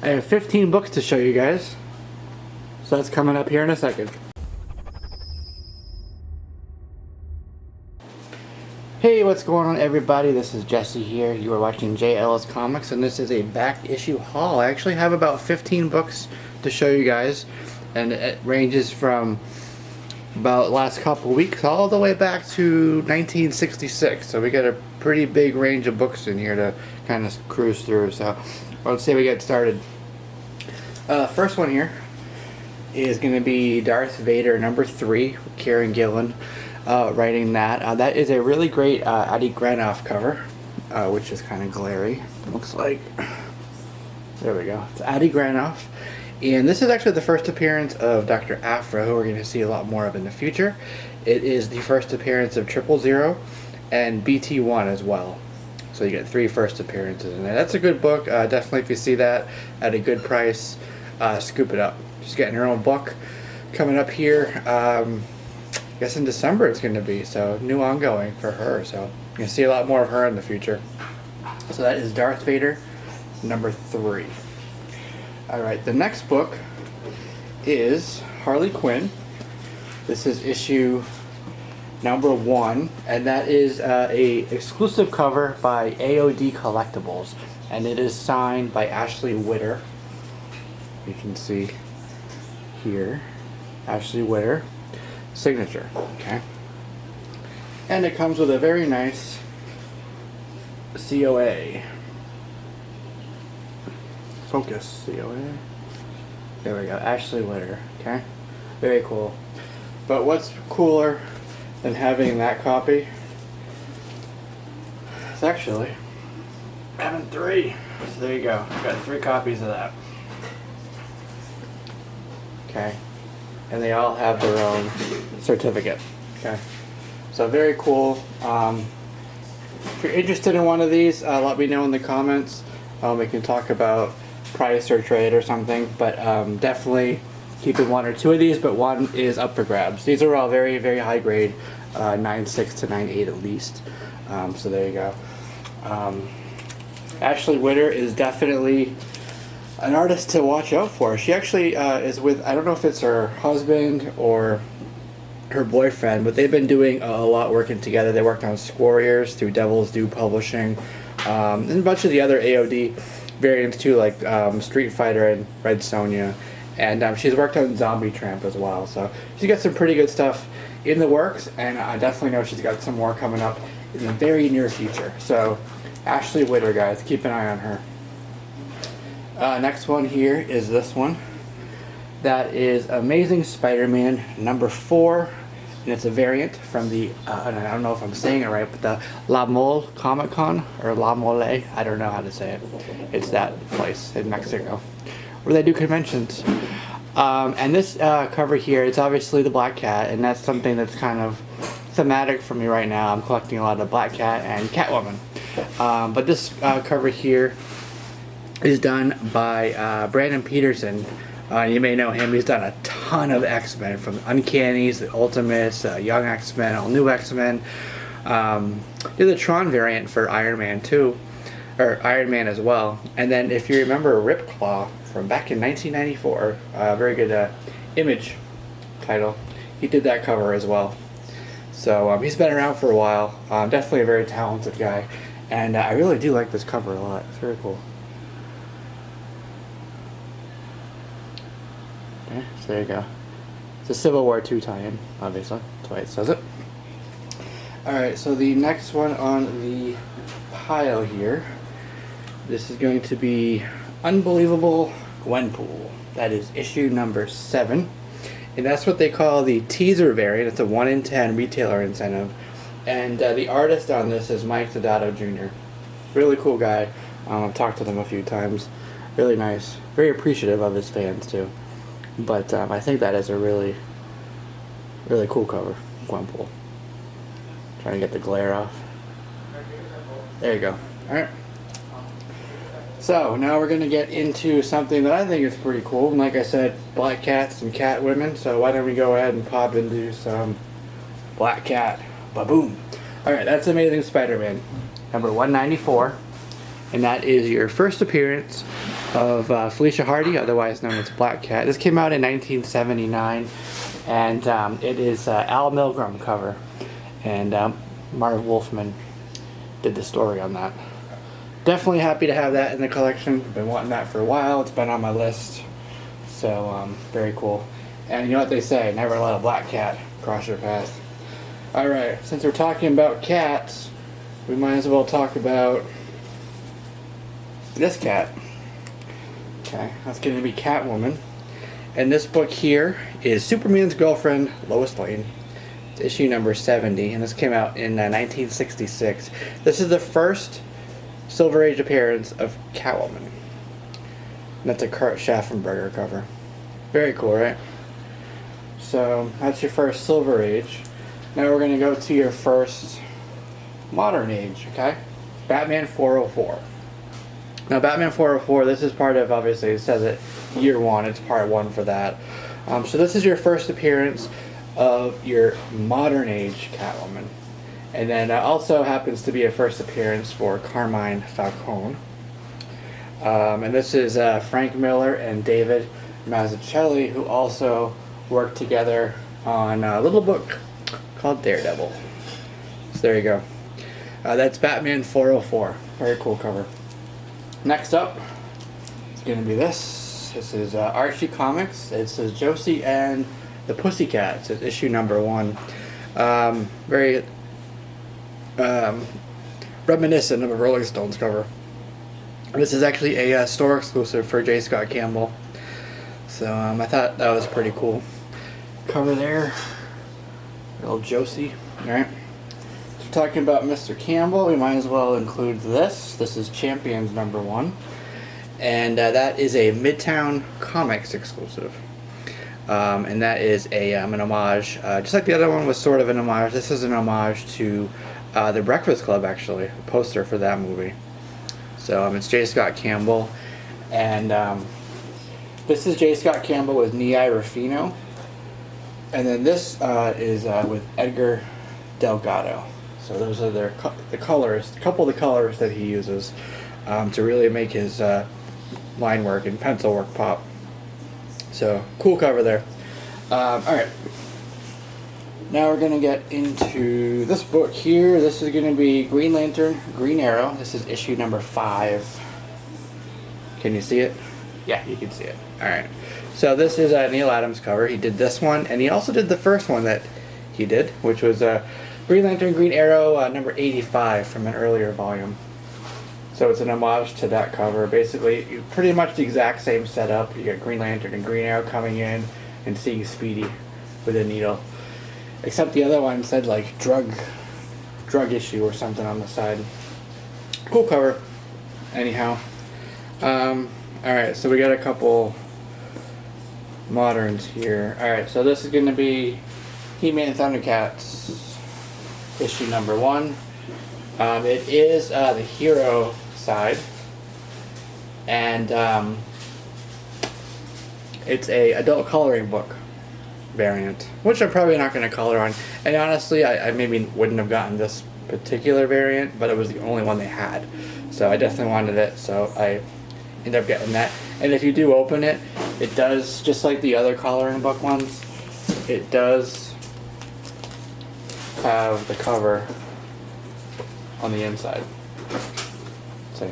I have 15 books to show you guys, so that's coming up here in a second. Hey, what's going on everybody? This is Jesse here. You are watching JLSComics, and this is a back issue haul. I actually have about 15 books to show you guys, and it ranges from about last couple weeks all the way back to 1966. So we got a pretty big range of books in here to kind of cruise through. So let's say we get started. First one here is going to be Darth Vader #3, Kieran Gillen writing that. That is a really great Adi Granoff cover, which is kind of glary. Looks like, there we go. It's Adi Granoff. And this is actually the first appearance of Dr. Aphra, who we're going to see a lot more of in the future. It is the first appearance of 000 and BT1 as well. So you get 3 first appearances in there. That's a good book. Definitely if you see that at a good price, scoop it up. She's getting her own book coming up here. I guess in December it's going to be. So new ongoing for her. So you're going to see a lot more of her in the future. So that is Darth Vader #3. Alright, the next book is Harley Quinn. This is issue #1, and that is a exclusive cover by AOD Collectibles, and it is signed by Ashley Witter. You can see here, Ashley Witter signature. Okay, and it comes with a very nice COA. Focus, COA. There we go, Ashley Witter. Okay, very cool. But what's cooler than having that copy? It's actually having 3. So there you go. Got 3 copies of that. Okay, and they all have their own certificate. Okay, so very cool. If you're interested in one of these, let me know in the comments. We can talk about price or trade or something, but definitely keeping 1 or 2 of these, but 1 is up for grabs. These are all very, very high grade, 9.6 to 9.8 at least. So there you go. Ashley Witter is definitely an artist to watch out for. She actually is with, I don't know if it's her husband or her boyfriend, but they've been doing a lot working together. They worked on Squarriors through Devil's Due Publishing, and a bunch of the other AOD variants too, like Street Fighter and Red Sonja, and she's worked on Zombie Tramp as well. So she's got some pretty good stuff in the works, and I definitely know she's got some more coming up in the very near future. So Ashley Witter, guys, keep an eye on her. Next one here is this one. That is Amazing Spider-Man #4, and it's a variant from the, I don't know if I'm saying it right, but the La Mole Comic Con, or La Mole, I don't know how to say it. It's that place in Mexico, where they do conventions. And this cover here, it's obviously the Black Cat, and that's something that's kind of thematic for me right now. I'm collecting a lot of Black Cat and Catwoman. But this cover here is done by Brandon Peterson. You may know him. He's done a ton of X-Men, from Uncannies, the Ultimates, Young X-Men, All New X-Men. Did the Tron variant for Iron Man 2, or Iron Man as well. And then if you remember Ripclaw from back in 1994, very good Image title, he did that cover as well. So he's been around for a while. Definitely a very talented guy. And I really do like this cover a lot. It's very cool. Okay, so there you go. It's a Civil War II tie-in, obviously. That's why it says it. Alright, so the next one on the pile here, this is going to be Unbelievable Gwenpool. That is issue #7. And that's what they call the teaser variant. It's a 1 in 10 retailer incentive. And the artist on this is Mike Deodato Jr. Really cool guy. I've talked to him a few times. Really nice. Very appreciative of his fans, too. But I think that is a really, really cool cover, Gwenpool. Trying to get the glare off. There you go. Alright. So, now we're going to get into something that I think is pretty cool. And like I said, Black Cats and Catwomen. So why don't we go ahead and pop into some Black Cat. Ba-boom. Alright, that's Amazing Spider-Man #194. And that is your first appearance of Felicia Hardy, otherwise known as Black Cat. This came out in 1979, and it is Al Milgrom cover, and Marv Wolfman did the story on that. Definitely happy to have that in the collection. I've been wanting that for a while. It's been on my list, so very cool. And you know what they say, never let a black cat cross your path. Alright, since we're talking about cats, we might as well talk about this cat. Okay, that's going to be Catwoman. And this book here is Superman's girlfriend, Lois Lane. It's issue number 70, and this came out in 1966. This is the first Silver Age appearance of Catwoman. And that's a Kurt Schaffenberger cover. Very cool, right? So that's your first Silver Age. Now we're going to go to your first Modern Age, okay? Batman 404. Now Batman 404, this is part of, obviously it says it year one, it's part one for that. So this is your first appearance of your Modern Age Catwoman. And then also happens to be a first appearance for Carmine Falcone. And this is Frank Miller and David Mazzucchelli, who also worked together on a little book called Daredevil. So there you go. That's Batman 404. Very cool cover. Next up, it's going to be this. This is Archie Comics. It says Josie and the Pussycats. It's issue number 1. Very reminiscent of a Rolling Stones cover. This is actually a store exclusive for J. Scott Campbell. So I thought that was pretty cool. Cover there. Little Josie. Alright. So talking about Mr. Campbell, we might as well include this. This is Champions number 1. And that is a Midtown Comics exclusive. And that is an homage. Just like the other one was sort of an homage, this is an homage to The Breakfast Club, actually. A poster for that movie. So it's J. Scott Campbell. And this is J. Scott Campbell with Nei Rufino. And then this is with Edgar Delgado. So those are the colors, a couple of the colors that he uses to really make his line work and pencil work pop. So cool cover there. Alright. Now we're going to get into this book here. This is going to be Green Lantern, Green Arrow. This is issue number 5. Can you see it? Yeah, you can see it. Alright. So this is a Neil Adams cover. He did this one, and he also did the first one that he did, which was Green Lantern, Green Arrow, number 85 from an earlier volume. So it's an homage to that cover. Basically, pretty much the exact same setup. You got Green Lantern and Green Arrow coming in and seeing Speedy with a needle. Except the other one said like drug issue or something on the side. Cool cover. Anyhow. Alright, so we got a couple moderns here. Alright, so this is going to be He-Man Thundercats issue number 1. It is the hero side, and it's a adult coloring book variant, which I'm probably not going to color on. And honestly, I maybe wouldn't have gotten this particular variant, but it was the only one they had, so I definitely wanted it, so I ended up getting that. And if you do open it, it does, just like the other coloring book ones, it does have the cover on the inside. See?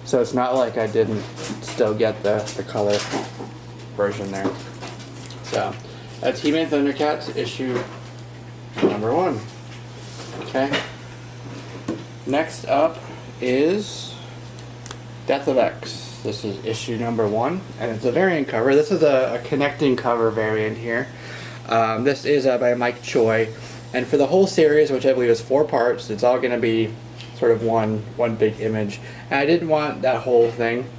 So it's not like I didn't still get the color version there. So that's He-Man Thundercats issue number 1. Okay. Next up is Death of X. This is issue number 1, and it's a variant cover. This is a connecting cover variant here. This is by Mike Choi, and for the whole series, which I believe is 4 parts, it's all going to be sort of one big image. And I didn't want that whole thing.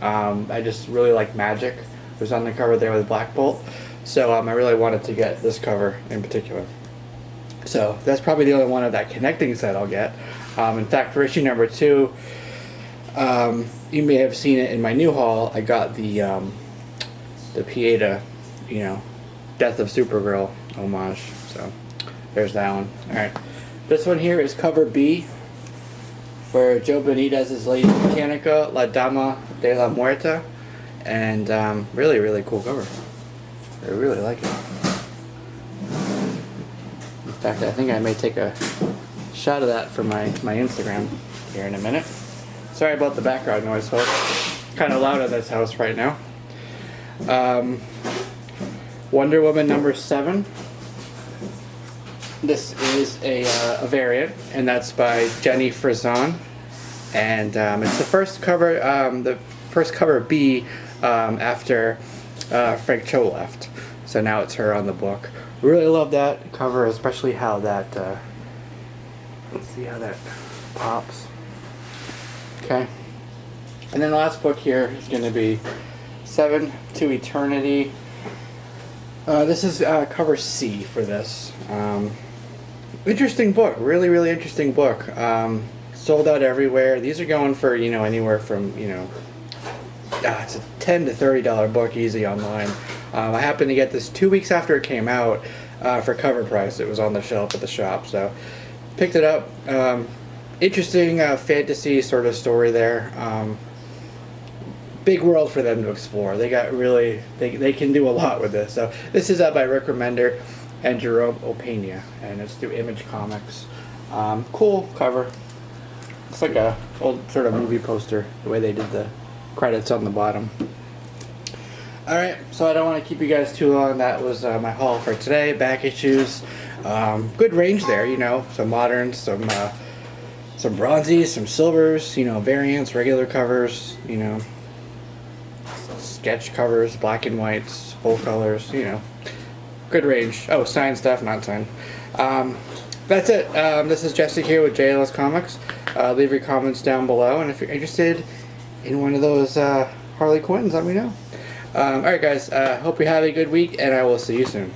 I just really like Magic, who's on the cover there with Black Bolt. So I really wanted to get this cover in particular. So that's probably the only one of that connecting set I'll get. In fact, for issue number 2, you may have seen it in my new haul. I got the Pieta, Death of Supergirl homage. So there's that one. Alright. This one here is cover B for Joe Benitez's Lady Mechanica, La Dama de la Muerta, and really, really cool cover. I really like it. In fact, I think I may take a shot of that for my Instagram here in a minute. Sorry about the background noise, folks. Kind of loud in this house right now. Wonder Woman #7. This is a variant, and that's by Jenny Frison, and it's the first cover B after Frank Cho left. So now it's her on the book. Really love that cover, especially how that. Let's see how that pops. Okay, and then the last book here is going to be 7 to Eternity. This is cover C for this. Interesting book, really, really interesting book. Sold out everywhere. These are going for, you know, anywhere from, you know, it's a $10 to $30 book easy online. I happened to get this 2 weeks after it came out for cover price. It was on the shelf at the shop, so picked it up. Interesting fantasy sort of story there. Big world for them to explore. They got really, they can do a lot with this. So this is by Rick Remender and Jerome Opeña, and it's through Image Comics. Cool cover. It's like a old sort of movie poster, the way they did the credits on the bottom. Alright, so I don't want to keep you guys too long. That was my haul for today. Back issues. Good range there, you know. Some moderns, some bronzies, some silvers, you know, variants, regular covers, you know, sketch covers, black and whites, full colors, you know. Good range. Oh, signed stuff, not signed. That's it. This is Jesse here with JLSComics. Leave your comments down below, and if you're interested in one of those Harley Quinns, let me know. Alright guys, hope you have a good week, and I will see you soon.